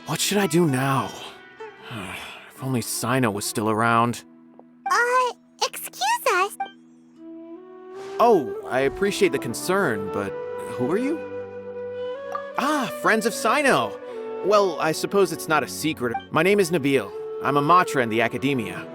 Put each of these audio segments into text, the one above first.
What should I do now? If only Sino was still around. Excuse us. Oh, I appreciate the concern, but who are you? Ah, friends of Sino. Well, I suppose it's not a secret. My name is Nabil. I'm a Matra in the academia.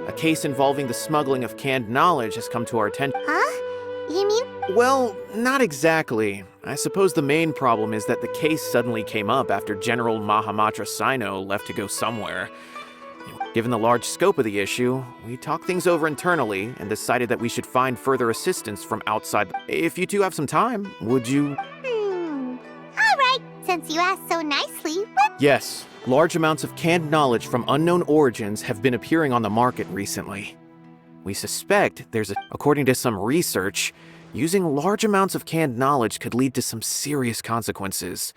A case involving the smuggling of canned knowledge has come to our attention. Huh? You mean? Well, not exactly. I suppose the main problem is that the case suddenly came up after General Mahamatra Sino left to go somewhere. Given the large scope of the issue, we talked things over internally and decided that we should find further assistance from outside. If you two have some time, would you? All right, since you asked so nicely, Yes, large amounts of canned knowledge from unknown origins have been appearing on the market recently. We suspect according to some research, using large amounts of canned knowledge could lead to some serious consequences.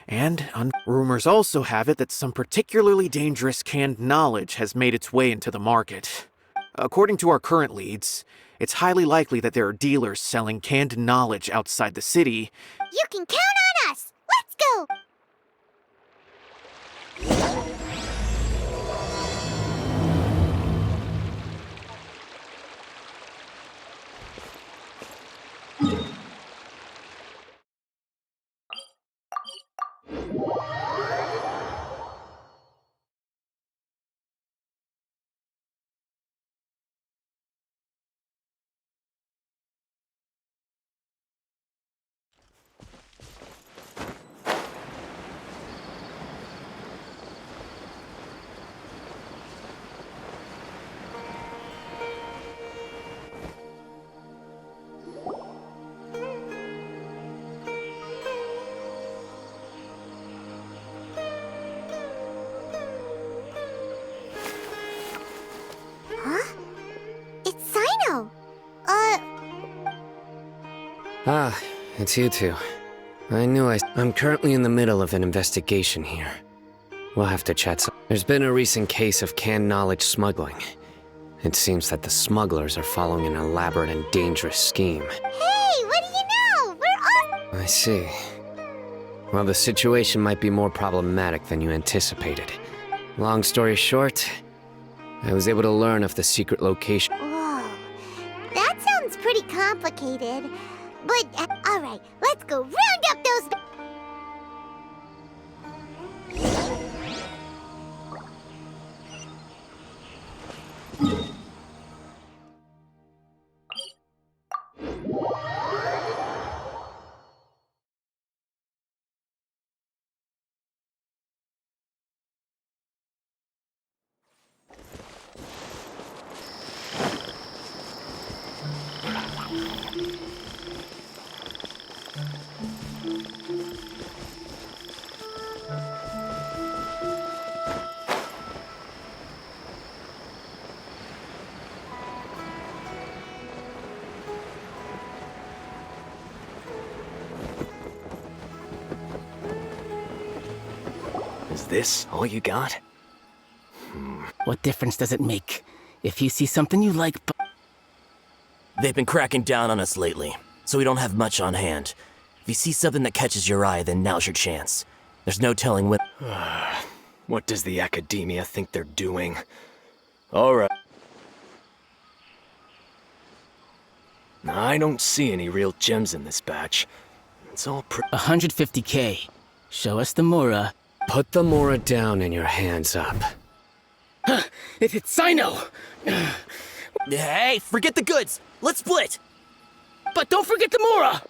And rumors also have it that some particularly dangerous canned knowledge has made its way into the market. According to our current leads, it's highly likely that there are dealers selling canned knowledge outside the city. you can count on us. Let's go. Huh? It's Sino. Ah, it's you two. I'm currently in the middle of an investigation here. We'll have to chat some. There's been a recent case of canned knowledge smuggling. It seems that the smugglers are following an elaborate and dangerous scheme. Hey, what do you know? We're all... I see. Well, the situation might be more problematic than you anticipated. Long story short, I was able to learn of the secret location. Whoa, that sounds pretty complicated. But, all right, let's go round up those... Is this all you got? What difference does it make? If you see something you like, They've been cracking down on us lately, so we don't have much on hand. If you see something that catches your eye, then now's your chance. There's no telling when... What does the academia think they're doing? Alright. I don't see any real gems in this batch. It's all 150K. Show us the Mora. Put the Mora down and your hands up. It's Sino! Hey, forget the goods! Let's split! But don't forget the Mora!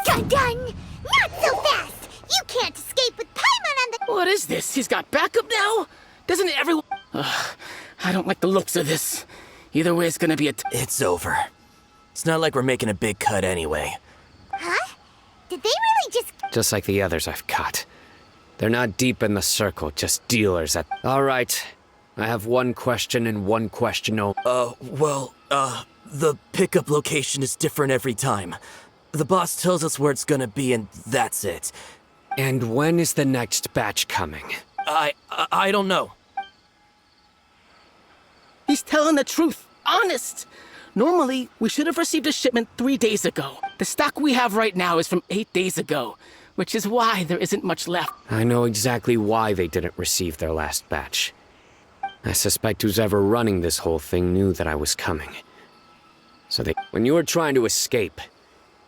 Dun dun! Not so fast! You can't escape with power! What is this? He's got backup now? Doesn't everyone... I don't like the looks of this. Either way, it's gonna be a... It's over. It's not like we're making a big cut anyway. Huh? Did they really just... Just like the others I've caught. They're not deep in the circle, just dealers at... All right. I have one question and one question only. The pickup location is different every time. The boss tells us where it's gonna be and that's it. And when is the next batch coming? I don't know. He's telling the truth. Honest. Normally, we should have received a shipment 3 days ago. The stock we have right now is from 8 days ago, which is why there isn't much left. I know exactly why they didn't receive their last batch. I suspect who's ever running this whole thing knew that I was coming. So when you were trying to escape,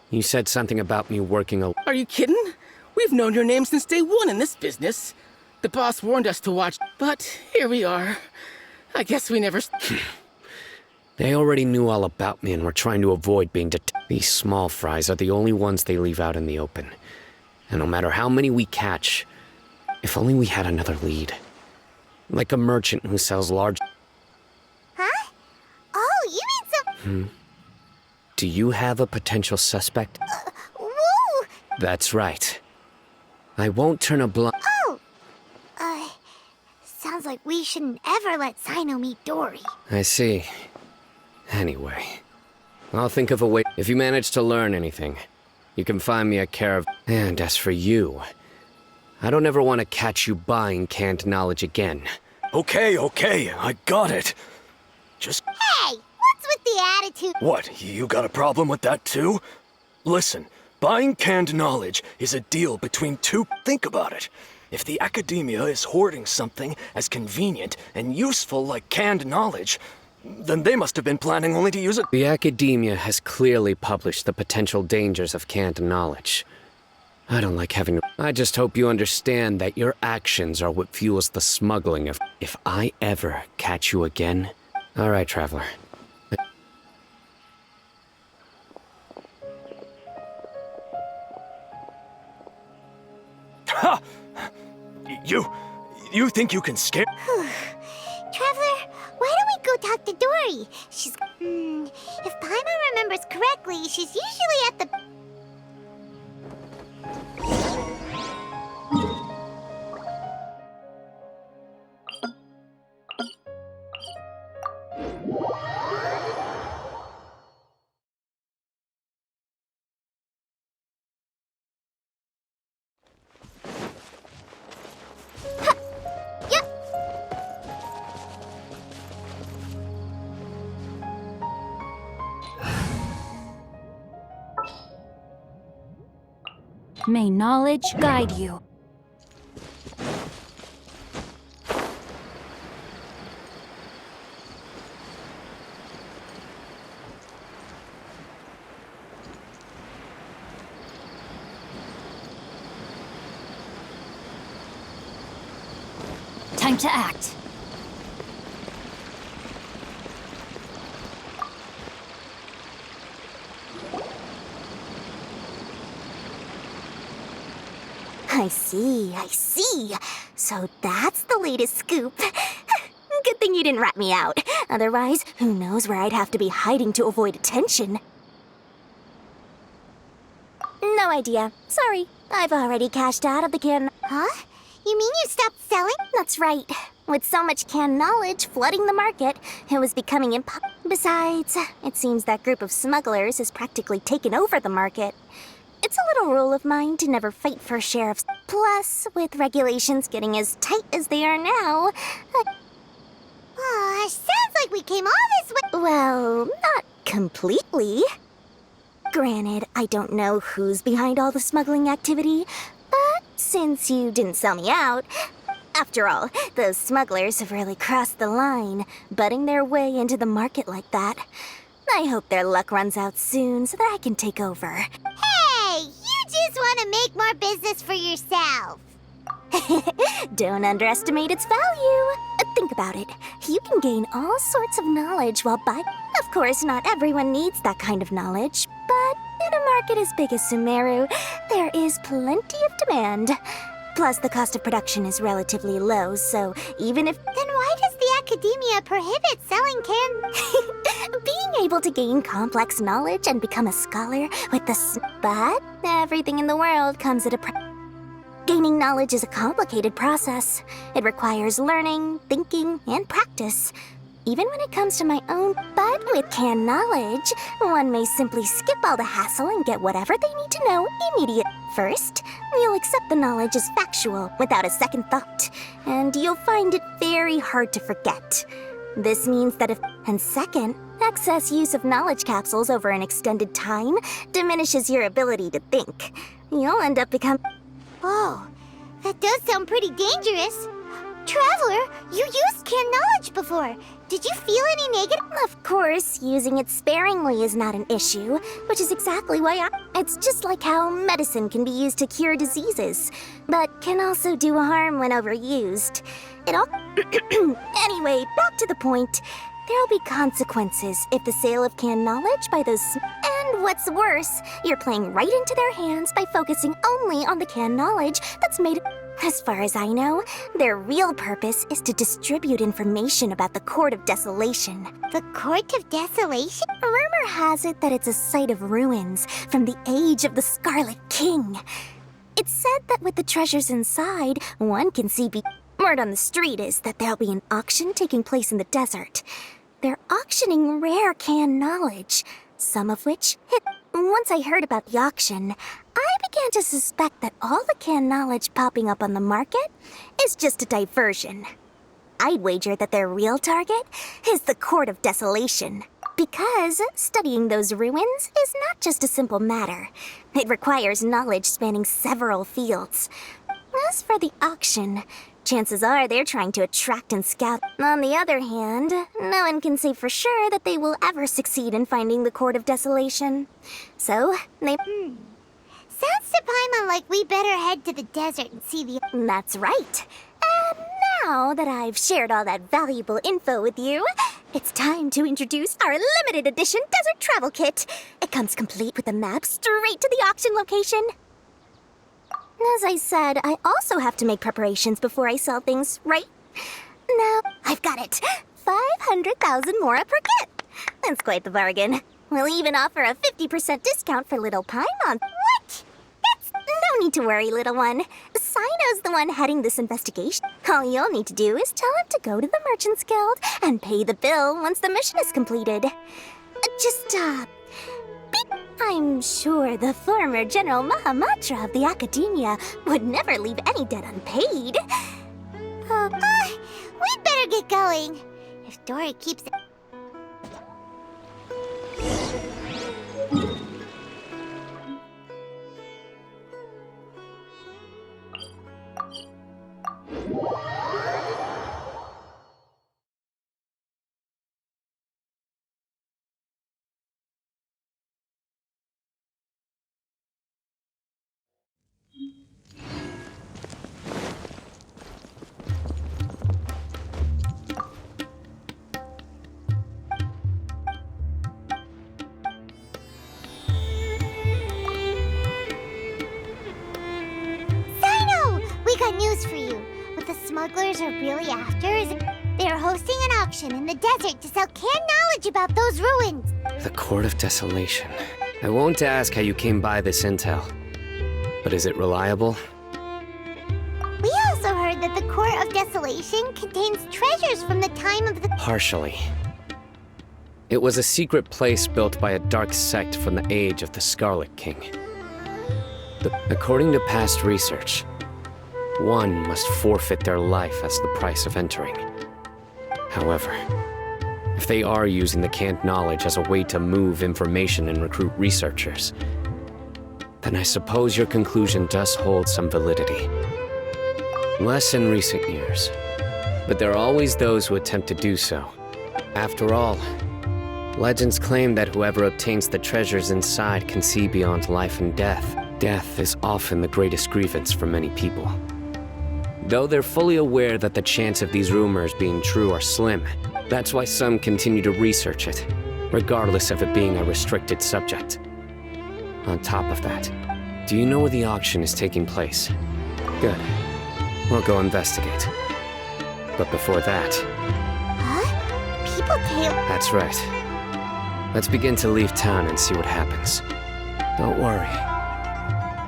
you said something about me working a... Are you kidding? We've known your name since day one in this business. The boss warned us to watch, but here we are. I guess we never... They already knew all about me and were trying to avoid being These small fries are the only ones they leave out in the open. And no matter how many we catch, if only we had another lead. Like a merchant who sells large... Huh? Oh, you mean some... Do you have a potential suspect? Whoa! That's right. I won't turn a blind... Oh! Sounds like we shouldn't ever let Sino meet Dory. I see. Anyway, I'll think of a way. If you manage to learn anything, you can find me a care of... And as for you, I don't ever want to catch you buying canned knowledge again. Okay, I got it. Just... Hey! What's with the attitude? What, you got a problem with that too? Listen, buying canned knowledge is a deal between two... Think about it. If the academia is hoarding something as convenient and useful like canned knowledge, then they must have been planning only to use it... The academia has clearly published the potential dangers of canned knowledge. I don't like having... I just hope you understand that your actions are what fuels the smuggling of... If I ever catch you again... All right, Traveler. Ha! You think you can scare... Traveler, why don't we go talk to Dory? She's... if Paimon remembers correctly, she's usually at the... May knowledge guide you. Time to act. I see. So that's the latest scoop. Good thing you didn't rat me out. Otherwise, who knows where I'd have to be hiding to avoid attention. No idea. Sorry. I've already cashed out of the can... Huh? You mean you stopped selling? That's right. With so much canned knowledge flooding the market, it was becoming impossible. Besides, it seems that group of smugglers has practically taken over the market. It's a little rule of mine to never fight for a share of... Plus, with regulations getting as tight as they are now... sounds like we came all this way... Well, not completely. Granted, I don't know who's behind all the smuggling activity, but since you didn't sell me out... After all, those smugglers have really crossed the line, butting their way into the market like that. I hope their luck runs out soon so that I can take over. Hey, you just want to make more business for yourself. Don't underestimate its value. Think about it. You can gain all sorts of knowledge while buying... Of course, not everyone needs that kind of knowledge, but in a market as big as Sumeru, there is plenty of demand. Plus, the cost of production is relatively low, so even if... Then why does the academia prohibit selling Being able to gain complex knowledge and become a scholar with the but everything in the world comes at a price. Gaining knowledge is a complicated process. It requires learning, thinking, and practice. Even when it comes to my own, but with canned knowledge, one may simply skip all the hassle and get whatever they need to know immediately. First, you'll accept the knowledge as factual without a second thought, and you'll find it very hard to forget. This means that and second, excess use of knowledge capsules over an extended time diminishes your ability to think. You'll end up becoming... Whoa, that does sound pretty dangerous. Traveler, you used canned knowledge before. Did you feel any negative? Of course, using it sparingly is not an issue, which is exactly why It's just like how medicine can be used to cure diseases, but can also do harm when overused. It all... Anyway, back to the point. There'll be consequences if the sale of canned knowledge by those... And what's worse, you're playing right into their hands by focusing only on the canned knowledge that's made... As far as I know, their real purpose is to distribute information about the Court of Desolation. The Court of Desolation? Rumor has it that it's a site of ruins from the age of the Scarlet King. It's said that with the treasures inside, one can see... Word on the street is that there'll be an auction taking place in the desert. They're auctioning rare canned knowledge, some of which hit... Once I heard about the auction, I began to suspect that all the canned knowledge popping up on the market is just a diversion. I'd wager that their real target is the Court of Desolation. Because studying those ruins is not just a simple matter. It requires knowledge spanning several fields. As for the auction, chances are they're trying to attract and scout. On the other hand, no one can say for sure that they will ever succeed in finding the Court of Desolation. So, they... Sounds to Paimon like we better head to the desert and see the... That's right. And now that I've shared all that valuable info with you, it's time to introduce our limited edition desert travel kit. It comes complete with a map straight to the auction location. As I said, I also have to make preparations before I sell things, right? Now, I've got it. 500,000 mora per kit. That's quite the bargain. We'll even offer a 50% discount for little Paimon. What? No need to worry, little one. Sino's the one heading this investigation. All you'll need to do is tell him to go to the Merchants Guild and pay the bill once the mission is completed. I'm sure the former General Mahamatra of the Academia would never leave any debt unpaid. We'd better get going. If Dory keeps... news for you. What the smugglers are really after is they're hosting an auction in the desert to sell canned knowledge about those ruins. The Court of Desolation. I won't ask how you came by this intel, but is it reliable? We also heard that the Court of Desolation contains treasures from the time of the... Partially. It was a secret place built by a dark sect from the age of the Scarlet King. According to past research, one must forfeit their life as the price of entering. However, if they are using the canned knowledge as a way to move information and recruit researchers, then I suppose your conclusion does hold some validity. Less in recent years, but there are always those who attempt to do so. After all, legends claim that whoever obtains the treasures inside can see beyond life and death. Death is often the greatest grievance for many people. Though they're fully aware that the chance of these rumors being true are slim, that's why some continue to research it, regardless of it being a restricted subject. On top of that, do you know where the auction is taking place? Good. we'll go investigate. But before that, Huh? People tail. that's right. Let's begin to leave town and see what happens. Don't worry.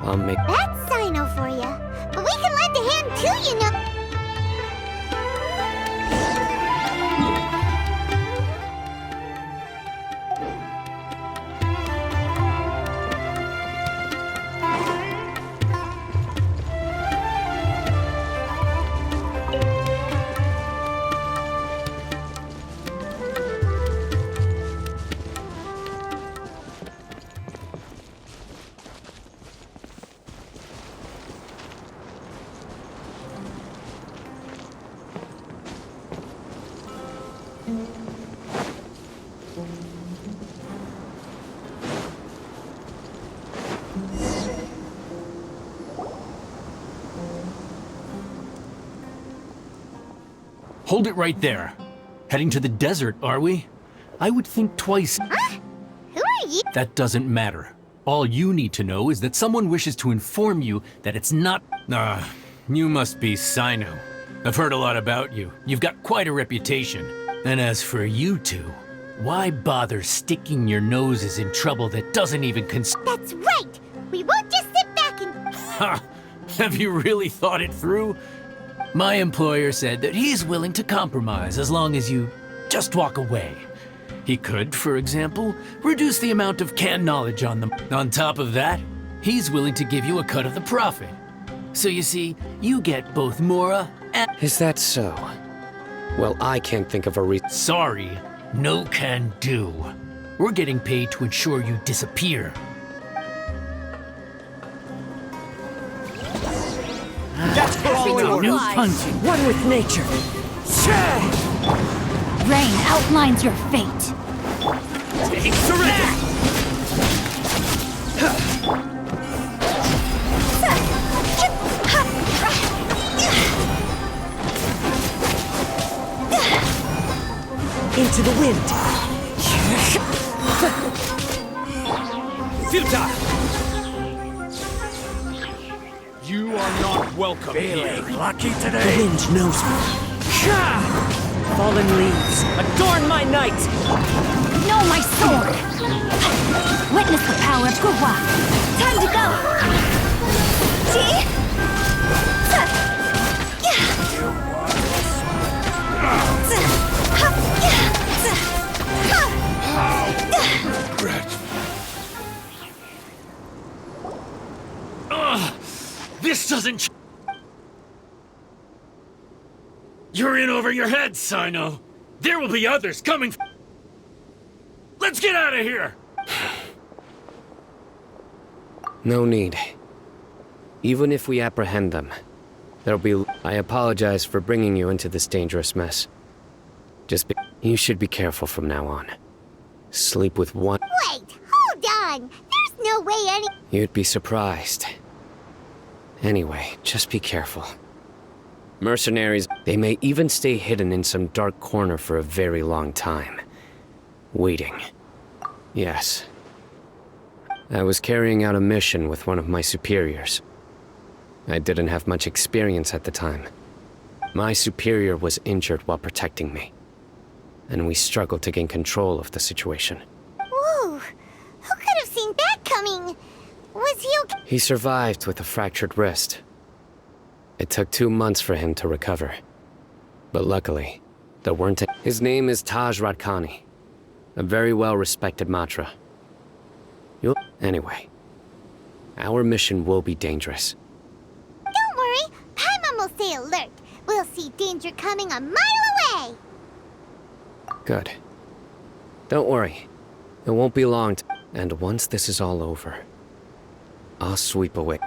I'll make... That's Sino for you. But we can lend a hand too, you know. Hold it right there. Heading to the desert, are we? I would think twice. Huh? Who are you? That doesn't matter. All you need to know is that someone wishes to inform you that it's not... you must be Sino. I've heard a lot about you. You've got quite a reputation. And as for you two, why bother sticking your noses in trouble that doesn't even That's right! We won't just sit back and... Ha! Have you really thought it through? My employer said that he's willing to compromise as long as you just walk away. He could, for example, reduce the amount of canned knowledge on them. On top of that, he's willing to give you a cut of the profit. So you see, you get both Mora and... Is that so? Well, I can't think of a reason. Sorry, no can do. We're getting paid to ensure you disappear. No punching. One with nature. Rain outlines your fate. Surrender! Into the wind. Futile! You are not welcome here. Lucky The today. wind knows me. Fallen leaves, adorn my night! Know my sword! Witness the power of Guwa! Time to go! See? This doesn't... You're in over your head, Sino. There will be others coming. Let's get out of here! No need. Even if we apprehend them, there'll be... I apologize for bringing you into this dangerous mess. You should be careful from now on. Sleep with one... Wait, hold on! There's no way any... You'd be surprised. Anyway, just be careful. Mercenaries, they may even stay hidden in some dark corner for a very long time. Waiting. Yes. I was carrying out a mission with one of my superiors. I didn't have much experience at the time. My superior was injured while protecting me, and we struggled to gain control of the situation. Whoa! Who could have seen that coming? Was he okay? He survived with a fractured wrist. It took 2 months for him to recover. But luckily, there weren't any. His name is Taj Radkani, a very well-respected Matra. Anyway, our mission will be dangerous. Don't worry, Paimon will stay alert. We'll see danger coming a mile away. Good. Don't worry. It won't be long and once this is all over, I'll sweep away.